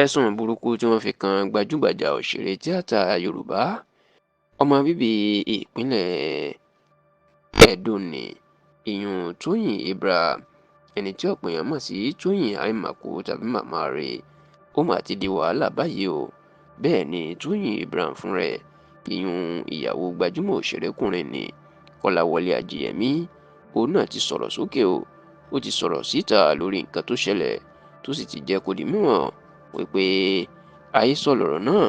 ẹ̀sùn burúkú tí wọ́n fi kan gbajúgbajà òṣèré tíátà Yorùbá ọmọ bíbí ìpínlẹ̀ Edo ní ìyún Tóyìn Abraham ẹni tí ọ̀pọ̀ èèyàn mọ̀ sí Tóyìn Àìmàkù tàbí Màmá rẹ̀ ó mà ti di wàhálà báyìí o. Bẹ́ẹ̀ ni Tóyìn Abraham fún rẹ̀ ìyún ìyàwó gbajúmọ̀ òṣèrékùnrin ní Kọ́láwọlé Àjíyẹmí òun náà ti sọ̀rọ̀ sókè o. Ó ti sọ̀rọ̀ síta lórí nǹkan tó ṣẹlẹ̀ tó sì ti jẹ́ kó di mímọ̀ wípé àhesọ lọ̀rọ̀ náà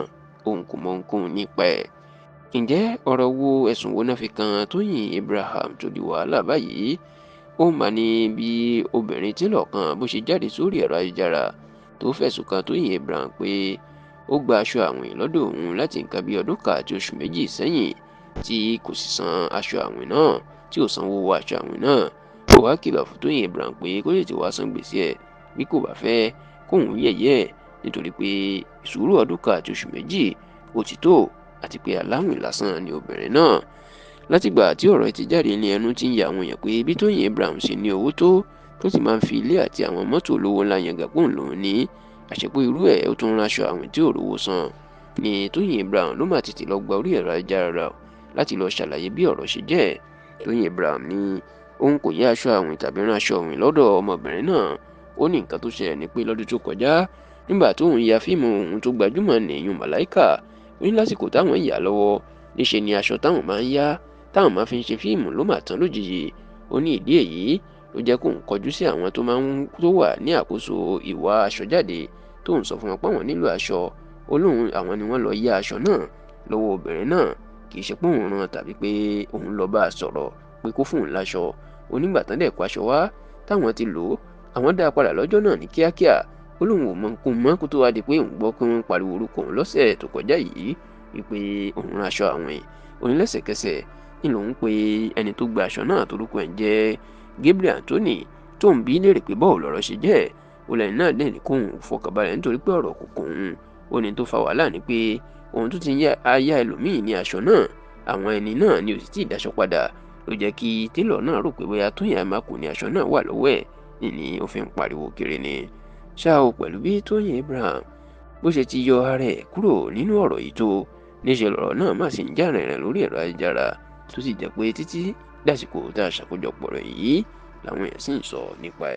òun kò mọ ohunkóhun nípa ẹ̀. Ǹjẹ́ ọ̀rọ̀ wo ẹ̀sùn wo náà fi kan Tóyìn Abraham tó di wàhálà báyìí? Ó mà ní bí obìnrin télọ̀ kan bó ṣe jáde sórí ẹ̀rọ ayélujára tó fẹ̀sùn kan Tóyìn Abraham pé ó gba aṣọ àwìn lọ́dọ̀ òun láti nǹkan bí ọdún kan àti oṣù méjì sẹ́yìn tí kò sì san aṣọ àwìn náà, tí ò sanwó owó aṣọ àwìn náà. Ó wá kìlọ̀ fún Tóyìn Abraham pé kó tètè wá san gbèsè ẹ̀ bí kò bá fẹ́ kóun yẹ̀yẹ́ ẹ̀ nítorí pé sùúrù ọdún kan àti oṣù méjì ó ti tó àti pé aláwìn lásán ni obìnrin náà. Látìgbà tí ọ̀rọ̀ ti jáde ní ẹnu tí ń ya àwọn èèyàn pé bí Tóyìn Abraham ṣe ní owó tó sì máa ń fi ilé àti àwọn mọ́tò olówó ńlá yangàn pòun lòun ní àṣepé irú ẹ̀ ó tún ránṣọ àwìn tí ò rówó san ni Tóyìn Abraham ló máa tètè lọ gba orí ẹ̀rọ ayélujára láti lọ ṣàlàyé bí ọ̀rọ̀ ṣe jẹ́. Tóyìn Abraham ní òun kò yá aṣọ àwìn tàbí rán aṣọ àwìn lọ́dọ̀ ọmọbìnrin náà. Ó ní nǹkan tó ṣẹlẹ̀ ní pé lọ́dún tó kọjá nígbà tóun ya fíìmù òun tó gbajúmọ̀ ní ìyún Màláíkà ó ní lásìkò táwọn yà lọ́wọ́ níṣe ni aṣọ táwọn máa ń yá táwọn máa fi ń ṣe fíìmù ló mà tán lójijì. Ó ní ìdí èyí ló jẹ́ kóun kọjú sí àwọn tó wà ní àkóso ìwà aṣọ jáde tóun sọ fún wọn pé àwọn nílò aṣọ. Ó lóun àwọn ni wọ́n lọ yá aṣọ náà lọ́wọ́ obìnrin náà kì í ṣe pé òun rán tàbí pé òun lọ bá a sọ̀rọ̀ pé kó fóun láṣọ. Onígbà tán dẹ̀ kó aṣọ wá táwọn ti lò ó àwọn dá a padà lọ́jọ́ náà ní kíákíá. Ó lóun ò mọ nǹkan mọ́ kó tó wá di pé òun gbọ́ pé wọ́n pariwo orúkọ òun lọ́sẹ̀ tó kọjá yìí wípé òun rán aṣọ àwìn. Onílẹ̀sẹ̀kẹsẹ̀ ni lòun pe ẹni tó gba aṣọ náà torúkọ ẹ̀ ń jẹ́ Gabriel Anthony tó ń bi léèrè pé báwo lọ̀rọ̀ ṣe jẹ́. Olẹ́ni náà dẹ̀ ní kóun fọkànbalẹ̀ nítorí pé ọ̀rọ̀ kò kàn òun. Ó ní tó fa wàhálà ni pé òun tó ti yá ẹlòmíì ní aṣọ náà àwọn ẹni náà ni ò sì tíì dáṣọ padà ló jẹ́ kí télọ̀ náà rò pé bóyá Tóyìn Àìmàkù ní aṣọ náà wà lọ́wọ́ ẹ̀ ni ó fi ń pariwo kiri ni. Ṣá o pẹ̀lú bí Tóyìn Abraham bó ṣe ti yọ ara ẹ̀ kúrò nínú ọ̀rọ̀ yìí tó níṣẹ́ lọ̀rọ̀ náà má sì ń jà rìnrìn lórí ẹ̀rọ ayélujára tó sì jẹ́ pé títí dàsìkò tá a ṣàkójọpọ̀ rẹ̀ yìí làwọn èèyàn sì ń sọ nípa ẹ̀.